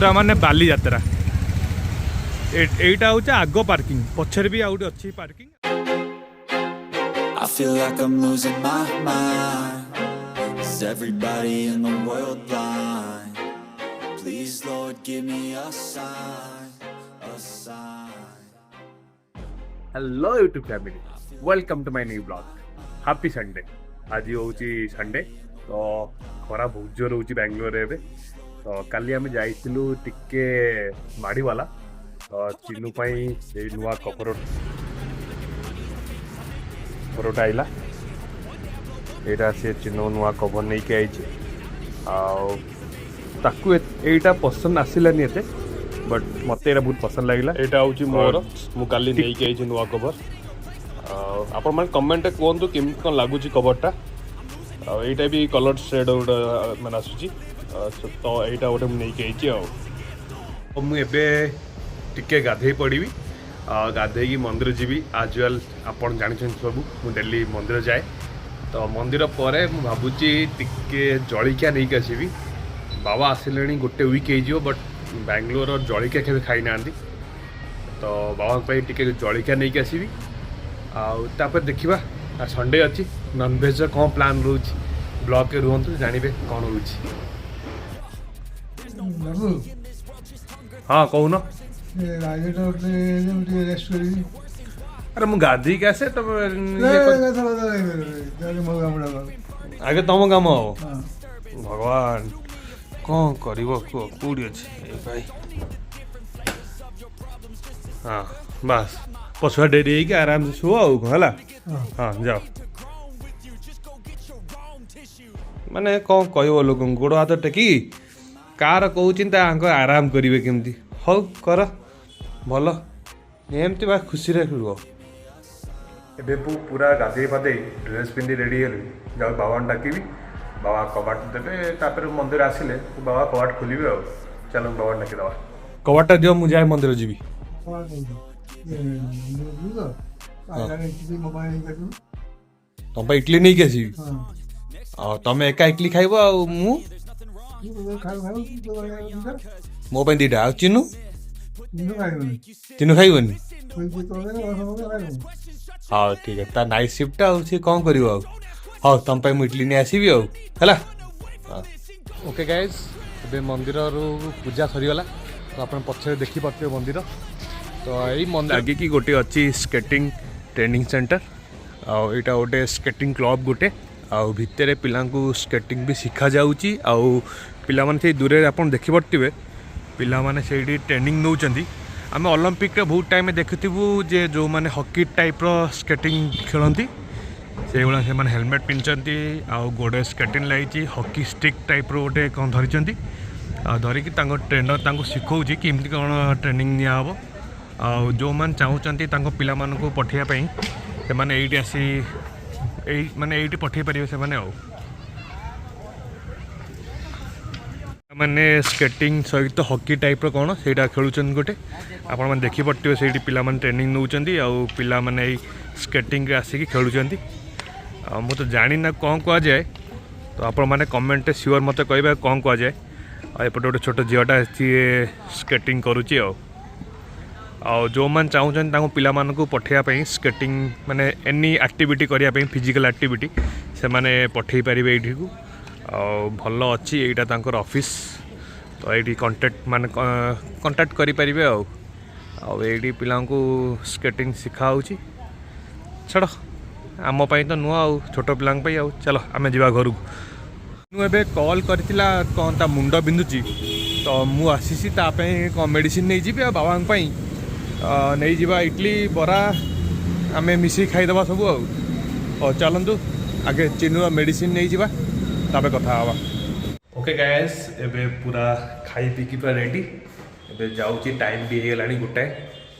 पूरा माने बालीजात्रा एटा होचे आगो पार्किंग पछर भी आउट अच्छी parking I feel like I'm losing my mind. Is everybody in the world blind? Please Lord give me a sign, a sign. Hello YouTube family welcome to my new blog happy Sunday आज होची Sunday तो खरा बहुत जोर होची बेंगलोर रे तो काली आम जाइलु टिके माड़ीवाला तो चिन्नू पाई ए नुआ कपरोटा आइला एटा से चिन्नू नुआ कवर नहीं के आइछि ताकू एटा पसंद आसिलानी एते बट मत बहुत पसंद लगे यहाँ हूँ मोर मुझे नहीं आई नुआ कवर आपण मैंने कमेंट कहतु केमी कौन लगुच कवरटा यहाँ भी कलर शेड गोटे मैंने आसूँ तो यहाँ गोटे मुझे मुझे टिके गाधे पड़ी गाधे मंदिर जीवी आज वेल आपड़ जानते सब मुझे डेली मंदिर जाए तो मंदिर पर भावुची टिके जलिया नहीं आसबि बाबा आसिले गोटे वीक हो बट बेंगलोर जलिया के खाई ना तो बाबा टिके जलिया नहीं आसबि आपर देखा संडे अच्छी नॉनवेज कौन प्लान रोच ब्लॉग के रुहतु जानवे कौन हो हाँ कहून अरे मुझे गाधी के आसे तो आगे तुम कम हो भगवान कौन कर कौटी अच्छे भाई हाँ बस पछुआ डेरी है आराम से शुआ है हाँ जाओ माने कौन कह लोक गोड़ हाथ टेकी कार कहूँ आराम करेंगे केमती हौ कर भल एमती बा खुशी रुह ए पूरा गाधे पाधे ड्रेस पिंधि रेडी हेलु जाओ बाबा डाकि बाबा कबाट देवे मंदिर आसिले बाबा कबाट खोलिए आ चलो बाबा डाकी दवा कबाटा दियो मुझे जाए मंदिर जीवी तुम इडली नहीं आसबि तुम एका इडली खाइब मो दीटा आ चिन्नू चिन्नू खाइबनी हाँ ठीक है ता नाइट शिफ्ट सी कौन कर हाँ तुम मुझे इडली नहीं आसबि है ओके गाइज ए मंदिर पूजा सरीगला तो आप पछे देखिपे मंदिर तो यही मंदिर आगे की गोटे अच्छी स्केटिंग ट्रेनिंग सेंटर आईटा गोटे स्केटिंग क्लब गोटे आउ भितर पिला स्केटिंग भी शिखा जाऊँगी आउ पिला माने दूर आप देखिपे पिला माने से ट्रेनिंग नौकरी आम ओलंपिक बहुत टाइम देखु जे जो मैंने हॉकी टाइप रो स्केटिंग खेलती से भाया से हेलमेट पिंधती आउ गोड़े स्केटिंग लगी हॉकी स्टिक टाइप रो गोटे कौन धरी धरिकी ट्रेनर शिखौ किमती कौन ट्रेनिंग निब आ जो मैंने चाहूँगी पिला पठेवाई से मैंने ये आसी माने ये पठे पारे से मैंने स्केटिंग सहित हॉकी टाइप रो कौन से खेलुन गोटे आप देखिपे से पिला ट्रेनिंग नौकरी आउ पिला माने स्केटिंग आसिक खेलुंट मु तो जानी ना कौन कह जाए तो आप कमेंट श्योर मत कह कौन कह जाए एपटे गोटे छोट झीटा सी स्केटिंग करुच्ची आ जो मैंने चाहूँ पिला पठेवाई स्केटिंग माने एनी एक्टिविटी करने फिजिकल एक्टिविटी से मैंने पठे पारे ये भल अच्छी यहाँ ऑफिस तो ये कंटेक्ट माने कंटाक्ट करें आईटी पिला स्केटिंग शिखा छड़ आमपाई तो नुआ छोट पिला चलो आम जा घर को ए कल करथिला कौन ता मुंड बिंधुची तो मु आसीसी कौन मेडिसिन नहीं जी बाबा नहीं जावा इडली बरा आम मिसी खाईदे सब आ चलतु आगे चिन्नू मेडिसिन नहीं जावा तापे कथा हवा ओके गाइस एबे पूरा खाई पीकी पूरा रेडी एबे जाऊँगी टाइम भी हो गलानी गोटाए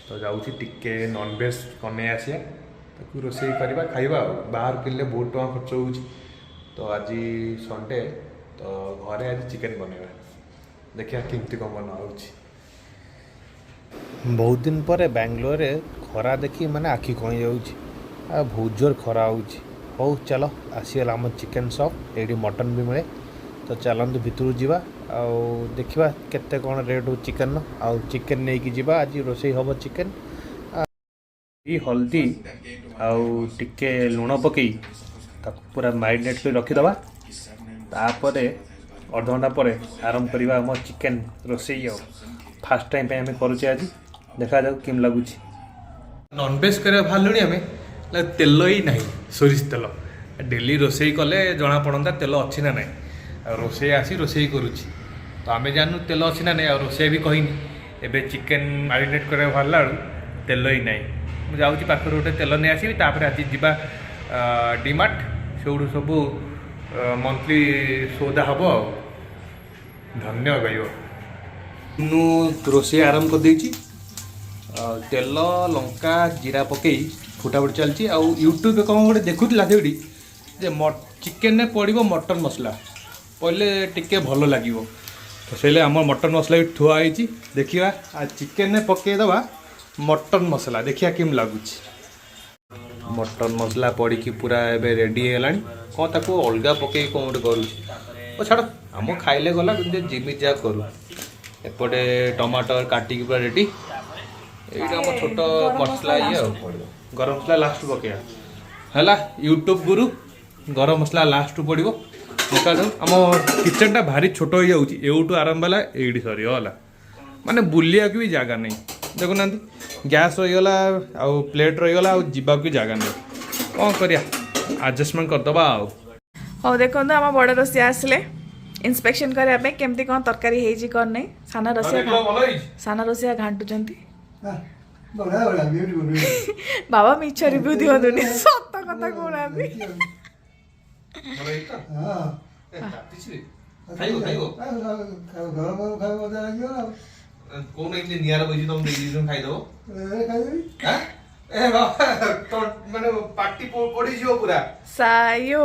तो जाऊँगी टिके नॉनवेज कने आसिया ताकू रोषे करवा खाइबा बाहर किनले बहुत टका खर्च हो तो आज संडे तो घरे आज चिकेन बनवा देखिए केमती कौन बना बहुत दिन पर बेंगलोर खरा देखी माने आखि कहीं जाऊँगी बहुत जोर खरा हो चलो आसीगला आम चिकेन शॉप ये मटन भी मिले तो चलतु भितर जावा आउ देखा केते कौन रेट हो चिकन आउ चिकन नहीं कि जीवा आज रोषे हम चिकन हल्दी आउ टिके लुण पकई पूरा मैरिनेट कर रखीदबा तापर अध घंटा पर आरंभ करवा आम चिकेन रोषे फास्ट टाइम पे आम करुचे आज देखा जाऊ केम लगुच नॉनवेज करा भालुणी आम तेल ही ना सोरिष तेल डेली रोषे कले जना पड़ता तेल अच्छी ना ना रोषे आसी रोषे करुच्ची तो आम जानू तेल अच्छी ना ना रोषे भी कहनी एबे चिकेन मैरिनेट करा बाहर तेल ही ना मुझे जाऊँगी पाखर गोटे तेल नहीं आसबि तापर आज जीवा डीमार्ट से सब मंथली सौदा हम धन्य गयो मु रोषे आरंभ कर देछि तेल लंका जीरा पकई फुटाफुटी चलती आउ यूट्यूब कौन गोटे देखुला से चिकेन में पड़ो मटन मसला पहले टिके भल लगे तो से आम मटन मसला भी थुआई देखा आ चिकेन में पकईदबा मटन मसला देखिया केम लगुच मटन मसला पड़ी पूरा एबे रेडी है कौन ताको अलगा पकई कौन गोटे करुँ छाड़ आम खाइले गला जिमी जा करूँ एपटे टमाटर काटिकी पूरा रेडी ये आम छोट मसला ये गरम मसला लास्ट पकड़ा है यूट्यूब गुरु गरम मसला लास्ट पड़ो देखा जाऊ आम किचन भारी छोट हो जाऊँ आरंभ है ये सरीगला माने बुलिया भी जगह नहीं देखुना गैस रहीगला आउ प्लेट रहीगला आउ जीवा भी जगह नहीं कौन करिया एडजस्टमेंट करदबा आउ हो देखो आम बड़ रोषिया आसले इन्स्पेक्शन करने केमती कौन तरकारी है कौन नहीं सान रोषिया घाटुंट बाबा मिछ रिव्यू दिवनी सत कथा कहना कौन एक नियार बजी तुम दे तुम खाई दो हां ए बाबा माने पार्टी पड़ी जियो पूरा सायो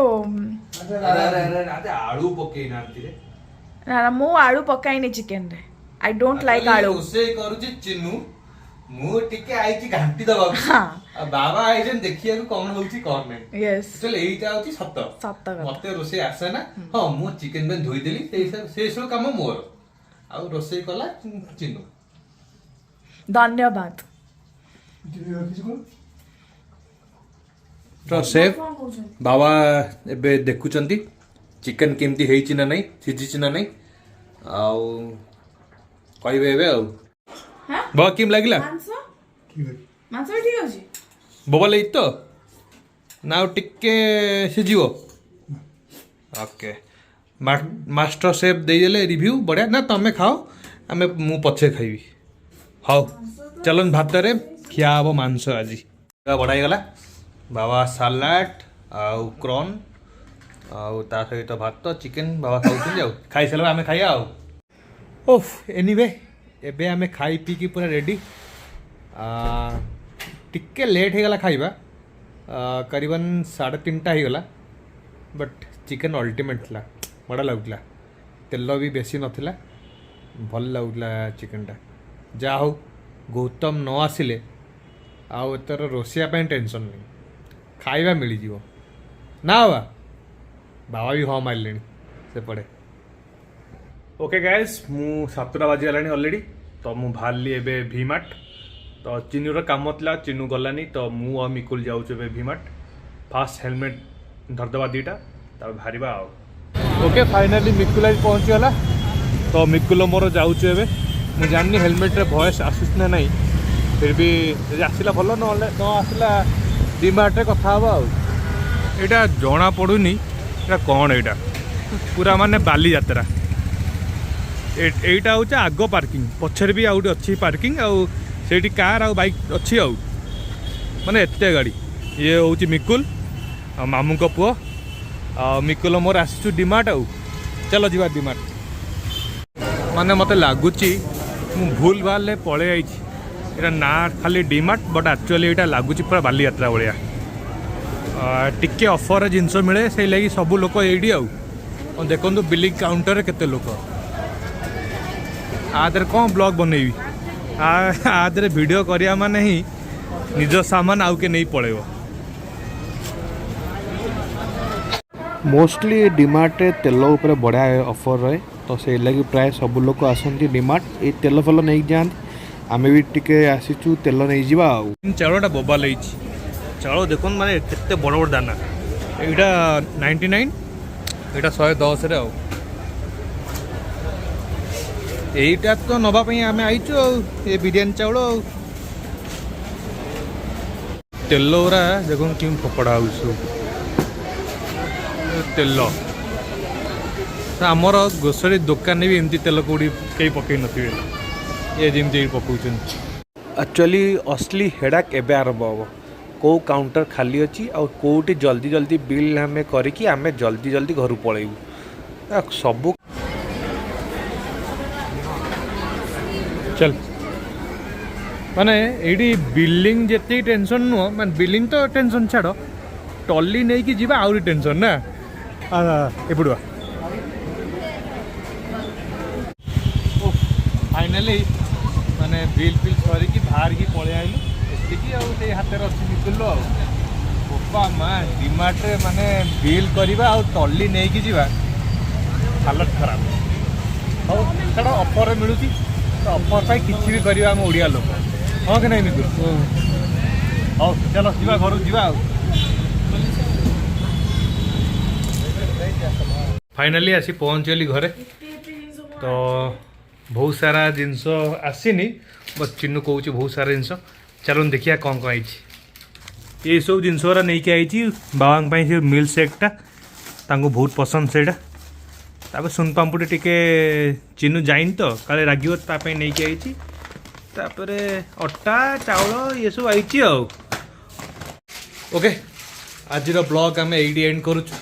अरे आलू पके नांती रे ना मु आलू पकाइनी चिकन रे आई डोंट लाइक आलू उसे करूची चिन्नू मु टिके आईची घांटी दबा हां बाबा आइजन देखिया को कौन होउची कौन नहीं यस चल एईटा होची सत्य सत्य मते रोसे आसे ना हां मु चिकन में धोई देली से सब काम मोर आउ रोसे कला चिन्नू धन्यवाद तो सेफ बाबा एबे देखुचंती चिकन केमती हेची ना नहीं सिझिची ना नहीं आउ कहबे एबे आउ हां बा केम लागिला मांस ठीक अछि बोबा लई तो नाउ टिके सिझिवो ओके मास्टर शेफ देदेले रिव्यू बढ़िया ना तमें खाओ आम मु पछे खाइबी हाउ चलन भात रे खिया हम मांस आज बढ़ाई गला बाबा सालाड आउ क्रॉन आउ ता सहित भात चिकेन बाबा खाऊछन जाऊ खाई सारा आम खाइया आउ ओफ एनीवे एबे आम खाई पी की पूरा रेडी टिके लेट हो गला खाइबा करीबन 3:30 हो गला बट चिकेन अल्टीमेट ला बड़ा लगुला तेल भी बेसी नथिला भल लगुला चिकेनटा जा हो गौतम न आसिले आउ एतर रोषिया टेंशन नहीं खाइबा मिल जीवो ना बाबा बाबा भी हाँ मारे से पड़े ओके गाइस मु 7टा बाजी गलानी ऑलरेडी तो मु बाहरली एबे भीमार्ट तो चिन्नूर काम था चिन्नू गलानी तो मु आ मिकुल जाऊँ एबे भीमार्ट फास्ट हेलमेट धरदबा दीटा तब बाहरिबा आउ ओके फाइनाली मिकुल आज पहुँची गला तो मिकुल मोर जाऊँ एबे मुझे जाननी हेलमेट रे वॉइस आसूस ना नहीं फिर भी आसला भल न आसला डीमार्ट कथा हम आईटा जना पड़ूनी एटा कौन एटा पूरा माने बालीजात्रा एटा हूँ आग पार्किंग पछर भी आउट अच्छी पार्किंग आउ सेठी कार आउ बाइक अच्छी आउ माने एते गाड़ी ये हूँ मिकुल मामू को पुओ मिकुल मोर आसचु डीमार्ट आउ चलो जीवा डीमार्ट माने मते लागुची मु भूल भाल पड़े आई एटा ना खाली डीमार्ट बट एक्चुअली यहाँ लगुच पूरा बालीजात्रा भाया टिके ऑफर जिनस मिले से लगी सब लोग ये देखो बिलिंग काउंटर केते लोक आदर कौन ब्लॉग बनैबी आदर वीडियो करिया माने ही निज सामान आउ के नहीं पड़ेब मोस्टली डीमार्ट तेल ऊपर बढ़िया ऑफर रहे तो से लगे प्राय सब लोग आसती डिमार्ट ये तेल फेल नहीं जाते आम भी टे आसीचु तेल नहीं जावा चाउलटा बोबा लगी चाउल देख माने केते बड़ बड़ दाना यहाँ 99 यहाँ 110 रे यहीटा तो नवापाई आम आईचु ये बिरियानी चाउल तेल गुरा देख कि फपड़ा तेल आमर ग्रोसरी दुकान भी एमती तेल कौड़ी कहीं पकई नथिबे ये जमी पकाउछन एक्चुअली असली हेडाक एबे आरंभ हम कौ काउंटर खाली अच्छी आ कौटी जल्दी जल्दी बिल आम करिकी आम जल्दी जल्दी घर पलैबू सब चल माने एडी बिल्डिंग जेते टेंशन नुह माने बिल्डिंग तो टेंशन छाड़ टली नहीं कि जीवा आउरी टेंशन ना एपड़ुआ फाइनाली माने बिल फिल सरिकी बाहर की पलि आइलु एतिकी आ से हाथे रसी बितुलो आ बोपा माँ डिमार्ट माने बिल करवा आ टली नहीं कि जीवा हालत खराब हो छाड़ ऑफर मिलूँ ऑफर पाई किसी भी करवा आम ओडिया लोक हाँ कि नहीं मितु हाँ चलो जीवा घर जीवा फाइनाली आसी पहुँचली घरे तो बहुत सारा जिनस आसीनी बस चिन्नू कौच बहुत सारा जिनस चलो देखिए कौन कौन आई ये सब जिनस नहीं आई बाबा से मिल सेकटा बहुत पसंद से तापर सुन पाम्पुटी टिके चिन्नू जाइन तो काले रागिव ताप नहीं आई तापर अटा चाउल ये सब आई ओके आज ब्लॉग आम ये एंड करुचु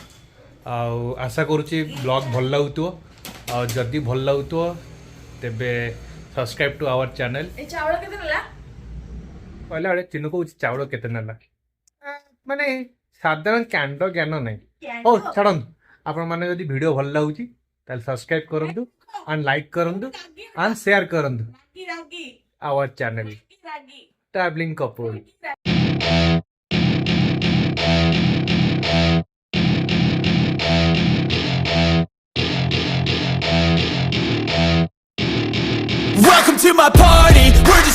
आशा करुच्ची ब्लॉग भल लगुव जदि भल लगुव तेबे सब्सक्राइब टू आवर चैनल पहले बड़े चिन्ह को चाउल केते नाला माने साधारण कांड ज्ञान नहीं ओ छाड़ आपण माने यदि वीडियो भल लगुची ताल सब्सक्राइब करंतु एंड लाइक करंतु एंड शेयर करंतु our channel travelling couple Welcome to my party.